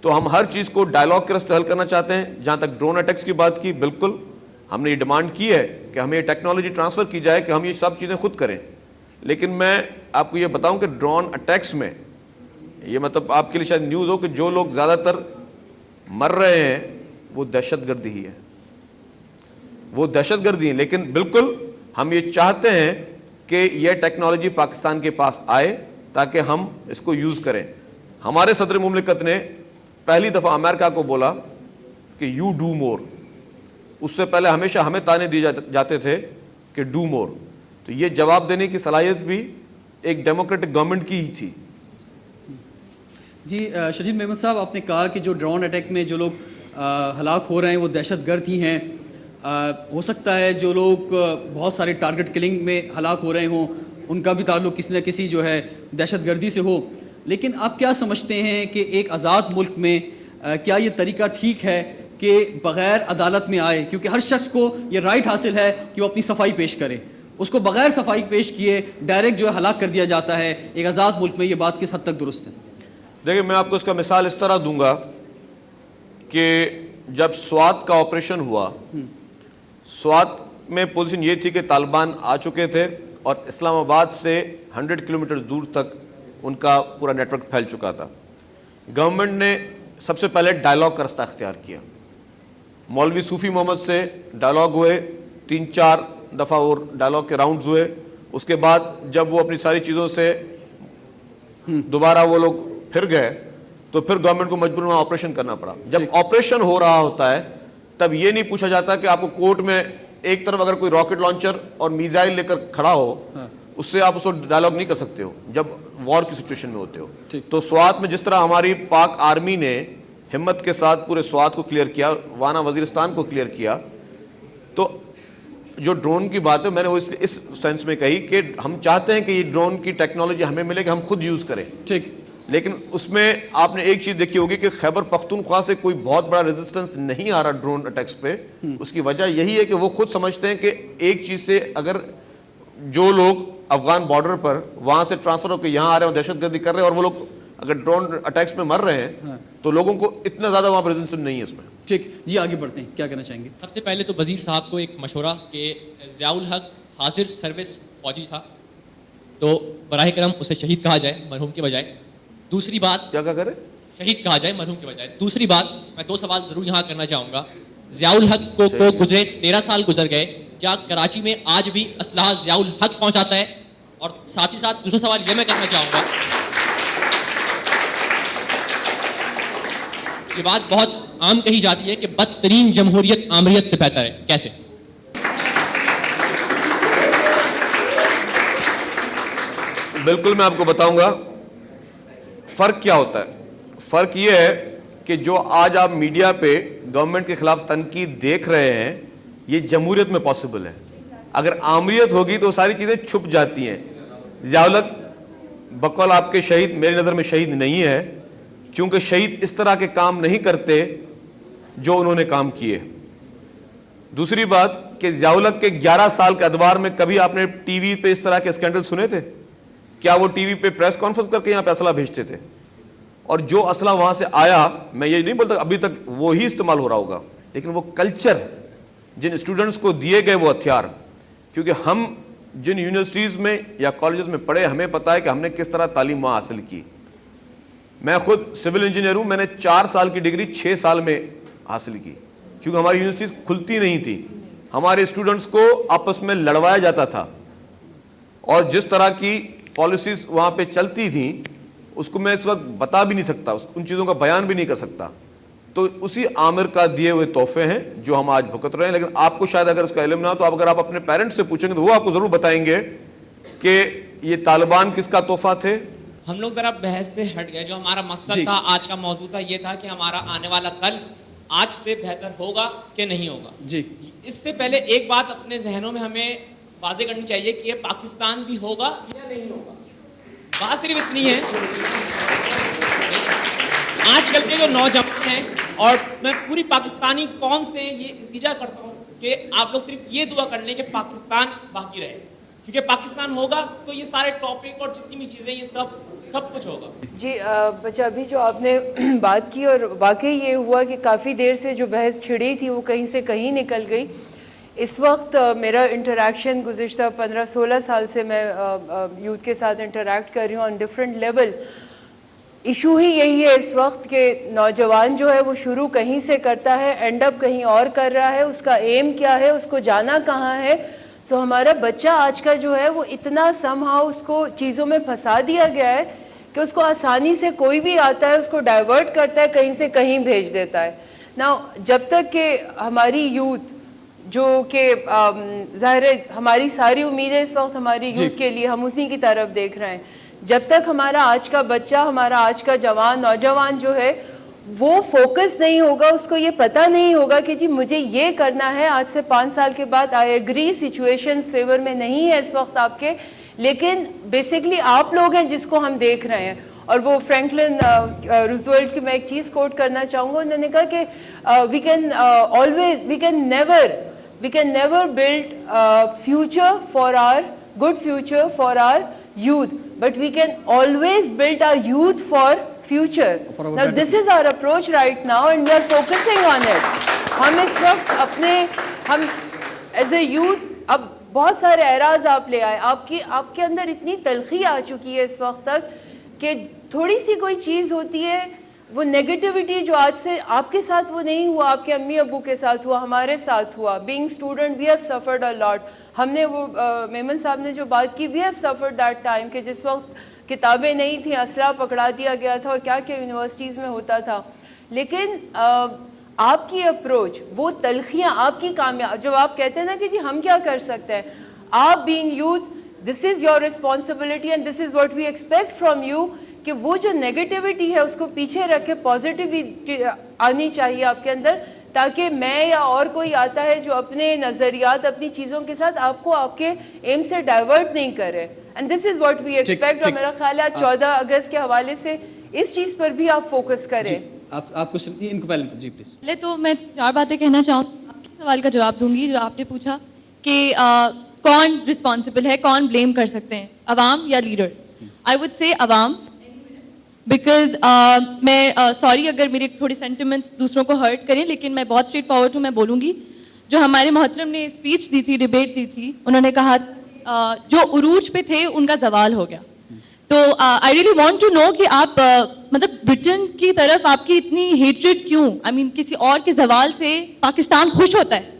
تو ہم ہر چیز کو ڈائلاگ کے راستے حل کرنا چاہتے ہیں. جہاں تک ڈرون اٹیکس کی بات کی, بالکل ہم نے یہ ڈیمانڈ کی ہے کہ ہمیں یہ ٹیکنالوجی ٹرانسفر کی جائے کہ ہم یہ سب چیزیں خود کریں. لیکن میں آپ کو یہ بتاؤں کہ ڈرون اٹیکس میں یہ مطلب آپ کے لیے شاید نیوز ہو کہ جو لوگ زیادہ تر مر رہے ہیں وہ دہشت گردی ہی ہے, وہ دہشت گردی ہیں. لیکن بالکل ہم یہ چاہتے ہیں کہ یہ ٹیکنالوجی پاکستان کے پاس آئے تاکہ ہم اس کو یوز کریں. ہمارے صدر مملکت نے پہلی دفعہ امریکہ کو بولا کہ یو ڈو مور. اس سے پہلے ہمیشہ ہمیں تانے دیے جاتے تھے کہ ڈو مور. تو یہ جواب دینے کی صلاحیت بھی ایک ڈیموکریٹک گورنمنٹ کی ہی تھی. جی شجید محمد صاحب, آپ نے کہا کہ جو ڈرون اٹیک میں جو لوگ ہلاک ہو رہے ہیں وہ دہشت گرد ہی ہیں. ہو سکتا ہے جو لوگ بہت سارے ٹارگٹ کلنگ میں ہلاک ہو رہے ہوں ان کا بھی تعلق کسی نہ کسی جو ہے دہشت گردی سے ہو. لیکن آپ کیا سمجھتے ہیں کہ ایک آزاد ملک میں کیا یہ طریقہ ٹھیک ہے کہ بغیر عدالت میں آئے, کیونکہ ہر شخص کو یہ رائٹ حاصل ہے کہ وہ اپنی صفائی پیش کرے, اس کو بغیر صفائی پیش کیے ڈائریکٹ جو ہے ہلاک کر دیا جاتا ہے. ایک آزاد ملک میں یہ بات کس حد تک درست ہے؟ دیکھیں میں آپ کو اس کا مثال اس طرح دوں گا کہ جب سوات کا آپریشن ہوا, سوات میں پوزیشن یہ تھی کہ طالبان آ چکے تھے اور اسلام آباد سے 100 کلومیٹر دور تک ان کا پورا نیٹ ورک پھیل چکا تھا. گورنمنٹ نے سب سے پہلے ڈائلاگ کا راستہ اختیار کیا. مولوی صوفی محمد سے ڈائلاگ ہوئے, 3-4 دفعہ اور ڈائلاگ کے راؤنڈز ہوئے. اس کے بعد جب وہ اپنی ساری چیزوں سے دوبارہ وہ لوگ پھر گئے تو پھر گورنمنٹ کو مجبوراً آپریشن کرنا پڑا. جب آپریشن ہو رہا ہوتا ہے تب یہ نہیں پوچھا جاتا کہ آپ کو کورٹ میں ایک طرف اگر کوئی راکٹ لانچر اور میزائل لے کر کھڑا ہو اس سے آپ اس کو ڈائلاگ نہیں کر سکتے ہو جب وار کی سچویشن میں ہوتے ہو. تو سوات میں جس طرح ہماری پاک آرمی نے ہمت کے ساتھ پورے سوات کو کلیئر کیا, وانا وزیرستان کو کلیئر کیا, تو جو ڈرون کی بات ہے میں نے وہ اس سینس میں کہی کہ ہم چاہتے ہیں کہ یہ ڈرون کی ٹیکنالوجی ہمیں ملے کہ ہم خود یوز کریں. ٹھیک. لیکن اس میں آپ نے ایک چیز دیکھی ہوگی کہ خیبر پختونخوا سے کوئی بہت بڑا ریزسٹنس نہیں آ رہا ڈرون اٹیکس پہ. اس کی وجہ یہی ہے کہ وہ خود سمجھتے ہیں کہ ایک چیز سے اگر جو لوگ افغان بارڈر پر وہاں سے ٹرانسفر ہو کے یہاں آ رہے ہیں دہشت گردی کر رہے ہیں اور وہ لوگ اگر ڈرون اٹیکس میں مر رہے ہیں تو لوگوں کو اتنا زیادہ وہاں پر ریزسٹنس نہیں ہے اس میں. ٹھیک جی, آگے بڑھتے ہیں, کیا کہنا چاہیں گے؟ سب سے پہلے تو وزیر صاحب کو ایک مشورہ کہ ضیاء الحق حاضر سروس فوجی تھا تو براہ کرم اسے شہید کہا جائے مرحوم کے بجائے. دوسری بات کیا کرے, شہید کہا جائے مرحوم کے بجائے. دوسری بات میں 2 سوال ضرور یہاں کرنا چاہوں گا. ضیاء الحق کو گزرے 13 سال گزر گئے, کیا کراچی میں آج بھی اسلحہ ضیاء الحق پہنچاتا ہے؟ اور ساتھ ہی ساتھ دوسرا سوال یہ میں کرنا چاہوں گا, یہ بات بہت عام کہی جاتی ہے کہ بدترین جمہوریت آمریت سے بہتر ہے, کیسے؟ بالکل میں آپ کو بتاؤں گا فرق کیا ہوتا ہے. فرق یہ ہے کہ جو آج آپ میڈیا پہ گورنمنٹ کے خلاف تنقید دیکھ رہے ہیں یہ جمہوریت میں پاسبل ہے. اگر آمریت ہوگی تو ساری چیزیں چھپ جاتی ہیں. ضیاء الحق بقول آپ کے شہید میری نظر میں شہید نہیں ہے, کیونکہ شہید اس طرح کے کام نہیں کرتے جو انہوں نے کام کیے. دوسری بات کہ ضیاء الحق کے 11 سال کے ادوار میں کبھی آپ نے ٹی وی پہ اس طرح کے اسکینڈل سنے تھے؟ کیا وہ ٹی وی پہ پریس کانفرنس کر کے یہاں پہ اسلحہ بھیجتے تھے؟ اور جو اسلحہ وہاں سے آیا, میں یہ نہیں بولتا ابھی تک وہی استعمال ہو رہا ہوگا, لیکن وہ کلچر جن اسٹوڈنٹس کو دیے گئے وہ ہتھیار, کیونکہ ہم جن یونیورسٹیز میں یا کالجز میں پڑھے ہمیں پتہ ہے کہ ہم نے کس طرح تعلیم وہاں حاصل کی. میں خود سول انجینئر ہوں, میں نے 4 سال کی ڈگری 6 سال میں حاصل کی, کیونکہ ہماری یونیورسٹیز کھلتی نہیں تھی, ہمارے اسٹوڈنٹس کو آپس میں لڑوایا جاتا تھا, اور جس طرح کی پالیسیز وہاں پہ چلتی تھیں اس کو میں اس وقت بتا بھی نہیں سکتا, ان چیزوں کا بیان بھی نہیں کر سکتا. تو اسی عامر کا دیے ہوئے تحفے ہیں جو ہم آج بھگت رہے ہیں. لیکن آپ کو شاید اگر اس کا علم نہ ہو تو اگر آپ اپنے پیرنٹس سے پوچھیں گے تو وہ آپ کو ضرور بتائیں گے کہ یہ طالبان کس کا تحفہ تھے. ہم لوگ ذرا بحث سے ہٹ گئے. جو ہمارا مقصد تھا, آج کا موضوع تھا, یہ تھا کہ ہمارا آنے والا کل آج سے بہتر ہوگا کہ نہیں ہوگا. جی, اس سے پہلے ایک بات اپنے ذہنوں میں ہمیں واضح کرنی چاہیے کہ یہ پاکستان بھی ہوگا یا نہیں ہوگا. بات صرف اتنی ہے, آج کل کے جو نوجوان ہیں, اور میں پوری پاکستانی قوم سے یہ التجا کرتا ہوں کہ آپ لوگ صرف یہ دعا کر لیں کہ پاکستان باقی رہے, کیونکہ پاکستان ہوگا تو یہ سارے ٹاپک اور جتنی بھی چیزیں یہ سب सब कुछ होगा। जी बच्चा अभी जो आपने बात की और वाकई ये हुआ कि काफ़ी देर से जो बहस छिड़ी थी वो कहीं से कहीं निकल गई। इस वक्त मेरा इंटरेक्शन गुज़िश्ता 15-16 साल से मैं यूथ के साथ इंटरेक्ट कर रही हूँ ऑन डिफरेंट लेवल। इशू ही यही है इस वक्त कि नौजवान जो है वो शुरू कहीं से करता है, एंड अप कहीं और कर रहा है, उसका एम क्या है, उसको जाना कहाँ है। सो हमारा बच्चा आज का जो है वो इतना समहाउ उसको चीज़ों में फंसा दिया गया है कि उसको आसानी से कोई भी आता है उसको डाइवर्ट करता है, कहीं से कहीं भेज देता है ना। जब तक कि हमारी यूथ जो कि ज़ाहिर है हमारी सारी उम्मीदें इस वक्त हमारी यूथ के लिए, हम उसी की तरफ देख रहे हैं। जब तक हमारा आज का बच्चा, हमारा आज का जवान नौजवान जो है वो फोकस नहीं होगा, उसको ये पता नहीं होगा कि जी मुझे ये करना है आज से 5 साल के बाद। आई एग्री सिचुएशंस फेवर में नहीं है इस वक्त आपके, लेकिन बेसिकली आप लोग हैं जिसको हम देख रहे हैं। और वो फ्रैंकलिन रूजवेल्ट की मैं एक चीज़ कोट करना चाहूँगा, उन्होंने कहा कि we can never build future for our good future for our youth, but we can always build our youth for future. Now this is our approach right now and we are focusing on it. हम इस वक्त हम as a youth, अब बहुत सारे eras आप ले आए, आपके अंदर इतनी तलखी आ चुकी है इस वक्त तक कि थोड़ी सी कोई चीज़ होती है वो नेगेटिविटी जो आज से आपके साथ वो नहीं हुआ, आपके अम्मी अब्बू के साथ हुआ, हमारे साथ हुआ। Being student we have suffered a lot. हमने वो मेमन साहब ने जो बात की, we have suffered that time कि जिस वक्त किताबें नहीं थी, असला पकड़ा दिया गया था और क्या क्या यूनिवर्सिटीज़ में होता था। लेकिन आपकी अप्रोच, वो तलखियाँ, आपकी कामयाब, जब आप कहते हैं ना कि जी हम क्या कर सकते हैं, आप being youth this is your responsibility and this is what we expect from you कि वो जो नेगेटिविटी है उसको पीछे रख के पॉजिटिविटी आनी चाहिए आपके अंदर, ताकि मैं या और कोई आता है जो अपने नज़रियात, अपनी चीज़ों के साथ आपको आपके एम से डाइवर्ट नहीं करे। And this is what we expect. और मेरा ख्याल है 14 अगस्त के हवाले से इस चीज़ पर भी आप फोकस करें। आपको इनको पहले जी प्लीज। पहले तो मैं 4 बातें कहना चाहूँगी, आपके सवाल का जवाब दूंगी जो आपने पूछा कि कौन रिस्पॉन्सिबल है, कौन ब्लेम कर सकते हैं, अवाम या leaders. I would say Awam, because मैं सॉरी अगर मेरे थोड़े सेंटिमेंट्स दूसरों को हर्ट करें, लेकिन मैं बहुत स्ट्रेट फॉरवर्ड हूँ, मैं बोलूँगी। जो हमारे मोहतरम ने स्पीच दी थी, डिबेट दी थी, उन्होंने कहा जो उरूज पे थे उनका जवाल हो गया। तो I really want to know कि आप मतलब ब्रिटेन की तरफ आपकी इतनी हेट्रेड क्यों? आई मीन किसी और के जवाल से पाकिस्तान खुश होता है?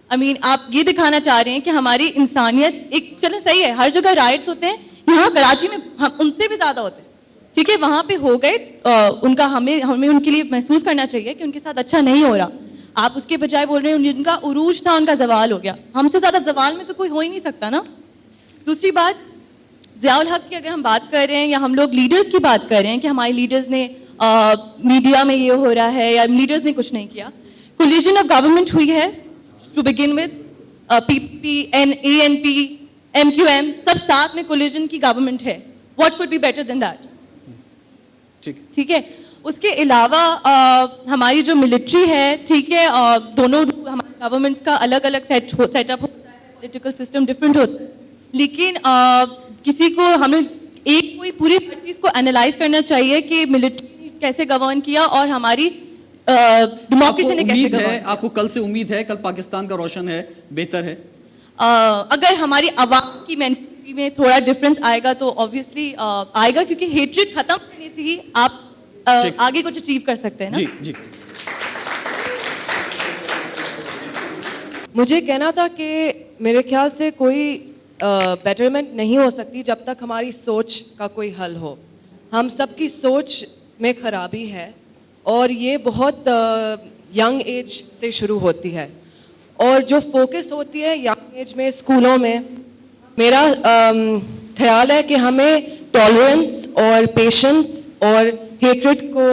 आई मीन आप ये दिखाना चाह रहे हैं कि हमारी इंसानियत एक, चलो सही है हर जगह राइट्स होते हैं, यहाँ कराची में हम उनसे भी ज़्यादा होते हैं, ठीक है, वहाँ पे हो गए, उनका हमें उनके लिए महसूस करना चाहिए कि उनके साथ अच्छा नहीं हो रहा। आप उसके बजाय बोल रहे हैं जिनका उरूज था उनका जवाल हो गया। हमसे ज़्यादा जवाल में तो कोई हो ही नहीं सकता ना। दूसरी बात, ज़ियाउल हक की अगर हम बात कर रहे हैं या हम लोग लीडर्स की बात कर रहे हैं कि हमारे लीडर्स ने मीडिया में ये हो रहा है या लीडर्स ने कुछ नहीं किया, कोलिजन ऑफ गवर्नमेंट हुई है to begin with, PPP, ANP, MQM सब साथ में कोलिजन की गवर्नमेंट है। What could be better than that? ठीक है। उसके अलावा हमारी जो मिलिट्री है, ठीक है, दोनों हमारे गवर्नमेंट्स का अलग अलग सेटअप होता है, पॉलिटिकल सिस्टम डिफरेंट होता है, लेकिन किसी को हमें एक कोई पूरी चीज़ को एनालाइज करना चाहिए कि मिलिट्री ने कैसे गवर्न किया और हमारी डेमोक्रेसी ने कैसे गवर्न। आपको कल से उम्मीद है, कल पाकिस्तान का रोशन है, बेहतर है? अगर हमारी आवाम की मेंटालिटी में थोड़ा डिफरेंस आएगा तो ऑब्वियसली आएगा, क्योंकि हेट्रेड खत्म करने से ही आप आगे कुछ अचीव कर सकते हैं ना। जी जी। मुझे कहना था कि मेरे ख्याल से कोई बेटरमेंट नहीं हो सकती जब तक हमारी सोच का कोई हल हो। हम सबकी सोच में खराबी है और ये बहुत यंग एज से शुरू होती है, और जो फोकस होती है यंग एज में स्कूलों में, मेरा ख्याल है कि हमें टॉलरेंस और पेशेंस और हेट्रेड को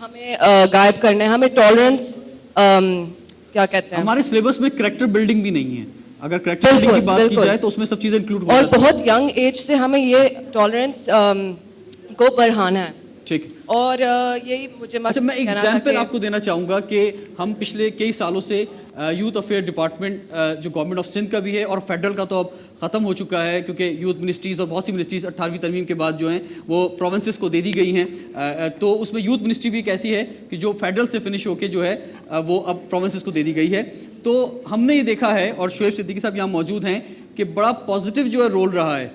हमें गायब करना है। हमें टॉलरेंस क्या कहते हैं, हमारे सिलेबस में कैरेक्टर बिल्डिंग भी नहीं है। अगर कैरेक्टर बिल्डिंग की बात की जाए तो उसमें सब चीजें इंक्लूड और बहुत यंग एज से हमें ये टॉलरेंस को बढ़ाना है। ठीक। और यही मुझे अच्छा, मैं एग्जाम्पल आपको देना चाहूंगा कि हम पिछले कई सालों से यूथ अफेयर डिपार्टमेंट जो गवर्नमेंट ऑफ सिंध का भी है और फेडरल का तो अब ख़त्म हो चुका है, क्योंकि यूथ मिनिस्ट्रीज़ और बहुत सी मिनिस्ट्रीज़ 18वीं तरमीम के बाद जो हैं वो प्रोविंसेस को दे दी गई हैं। तो उसमें यूथ मिनिस्ट्री भी एक ऐसी है कि जो फेडरल से फिनिश होकर जो है वो अब प्रोविंसेस को दे दी गई है। तो हमने ये देखा है, और शोएब सिद्दीकी साहब यहाँ मौजूद हैं, कि बड़ा पॉजिटिव जो है रोल रहा है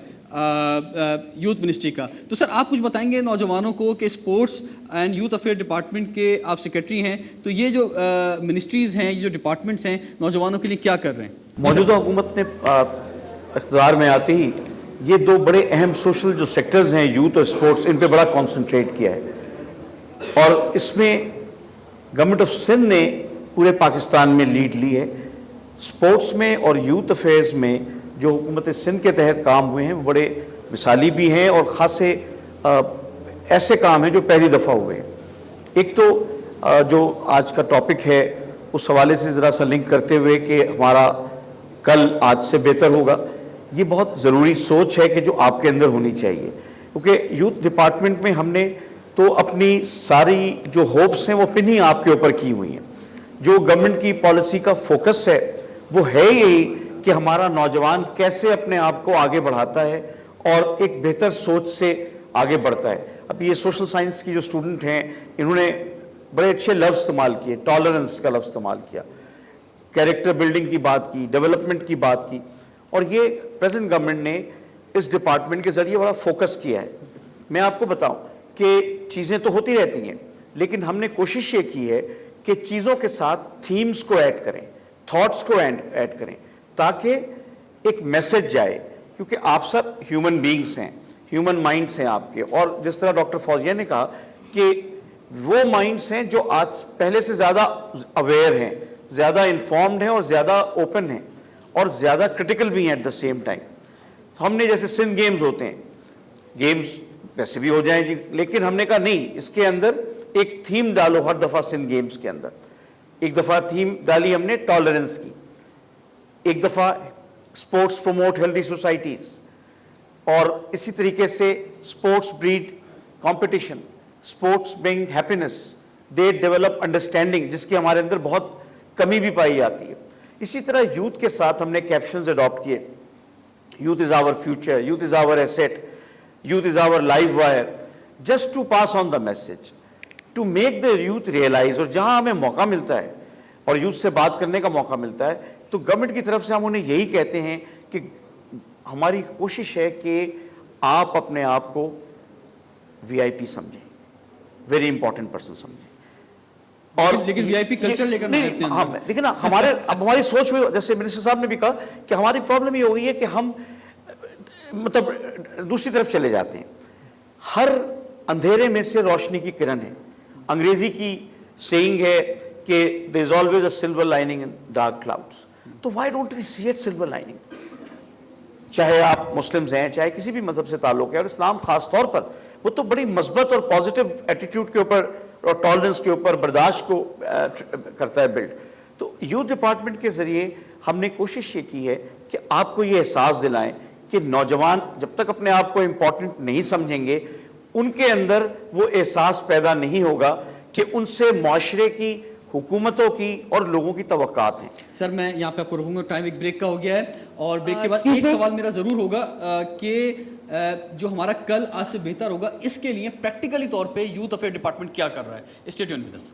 यूथ मिनिस्ट्री का। तो सर आप कुछ बताएंगे नौजवानों को कि sports and youth affair department के आप सेक्रेटरी हैं, तो ये जो मिनिस्ट्रीज़ हैं, ये जो डिपार्टमेंट्स हैं, नौजवानों के लिए क्या कर रहे हैं? मौजूदा हुकूमत ने इक़्तिदार में आते ही ये दो बड़े अहम सोशल जो सेक्टर्स हैं, यूथ और स्पोर्ट्स, इन पे बड़ा कॉन्सेंट्रेट किया है और इसमें गवर्नमेंट ऑफ सिंध ने पूरे पाकिस्तान में लीड ली है। स्पोर्ट्स में और यूथ अफेयर्स में जो हुकूमत सिंध के तहत काम हुए हैं वो बड़े मिसाली भी हैं और ख़ासे ऐसे काम हैं जो पहली दफ़ा हुए हैं। एक तो जो आज का टॉपिक है उस हवाले से ज़रा सा लिंक करते हुए कि हमारा कल आज से बेहतर होगा, ये बहुत ज़रूरी सोच है कि जो आपके अंदर होनी चाहिए, क्योंकि यूथ डिपार्टमेंट में हमने तो अपनी सारी जो होप्स हैं वो पिन ही आपके ऊपर की हुई हैं। जो गवर्नमेंट की पॉलिसी का फोकस है वो है यही कि हमारा नौजवान कैसे अपने आप को आगे बढ़ाता है और एक बेहतर सोच से आगे बढ़ता है। अब ये सोशल साइंस की जो स्टूडेंट हैं इन्होंने बड़े अच्छे लफ्ज़ इस्तेमाल किए, टॉलरेंस का लफ्ज़ इस्तेमाल किया, कैरेक्टर बिल्डिंग की बात की, डेवलपमेंट की बात की, और ये प्रेजेंट गवर्नमेंट ने इस डिपार्टमेंट के ज़रिए बड़ा फोकस किया है। मैं आपको बताऊं कि चीज़ें तो होती रहती हैं, लेकिन हमने कोशिश ये की है कि चीज़ों के साथ थीम्स को ऐड करें, थॉट्स को ऐड करें, ताकि एक मैसेज जाए, क्योंकि आप सब ह्यूमन बीइंग्स हैं, ह्यूमन माइंड्स हैं आपके, और जिस तरह डॉक्टर फौजिया ने कहा कि वो माइंड्स हैं जो आज पहले से ज़्यादा अवेयर हैं, ज़्यादा इन्फॉर्म्ड हैं और ज़्यादा ओपन हैं और ज़्यादा क्रिटिकल भी हैं एट द सेम टाइम। हमने जैसे सिंध गेम्स होते हैं, गेम्स वैसे भी हो जाएं जी, लेकिन हमने कहा नहीं, इसके अंदर एक थीम डालो हर दफ़ा सिंध गेम्स के अंदर। एक दफ़ा थीम डाली हमने टॉलरेंस की, एक दफ़ा स्पोर्ट्स प्रमोट हेल्दी सोसाइटीज़, और इसी तरीके से sports breed competition, sports bring happiness, they develop understanding, जिसकी हमारे अंदर बहुत कमी भी पाई जाती है। इसी तरह यूथ के साथ हमने कैप्शंस अडॉप्ट किए, youth is our future, youth is our asset, youth is our live wire, just to pass on the message, to make the youth realise. और जहां हमें मौका मिलता है और यूथ से बात करने का मौका मिलता है तो गवर्नमेंट की तरफ से हम उन्हें यही कहते हैं कि हमारी कोशिश है कि आप अपने आप को वीआईपी समझें, वेरी इंपॉर्टेंट पर्सन समझें। और लेकिन वीआईपी कल्चर लेकर हाँ, देखिए ना, अब हमारी सोच में, जैसे मिनिस्टर साहब ने भी कहा कि हमारी प्रॉब्लम ये हो गई है कि हम मतलब दूसरी तरफ चले जाते हैं। हर अंधेरे में से रोशनी की किरण है। अंग्रेजी की सेइंग है कि there is always a silver lining in dark clouds, तो why don't we see it silver lining? चाहे आप मुस्लिम्स हैं, चाहे किसी भी मजहब से ताल्लुक है, और इस्लाम खास तौर पर वो तो बड़ी मस्बत और पॉजिटिव एटीट्यूड के ऊपर और टॉलरेंस के ऊपर, बर्दाश्त को करता है बिल्ड। तो यूथ डिपार्टमेंट के जरिए हमने कोशिश ये की है कि आपको ये एहसास दिलाएं कि नौजवान जब तक अपने आप को इम्पोर्टेंट नहीं समझेंगे, उनके अंदर वो एहसास पैदा नहीं होगा कि उनसे मुआशरे की, हुकूमतों की और लोगों की तवक्कात हैं। सर मैं यहाँ पे आपको रोकूंगा, टाइम एक ब्रेक का हो गया है, और ब्रेक के बाद एक सवाल मेरा ज़रूर होगा कि जो हमारा कल आज से बेहतर होगा, इसके लिए प्रैक्टिकली तौर पे यूथ अफेयर डिपार्टमेंट क्या कर रहा है? Stay tuned with us.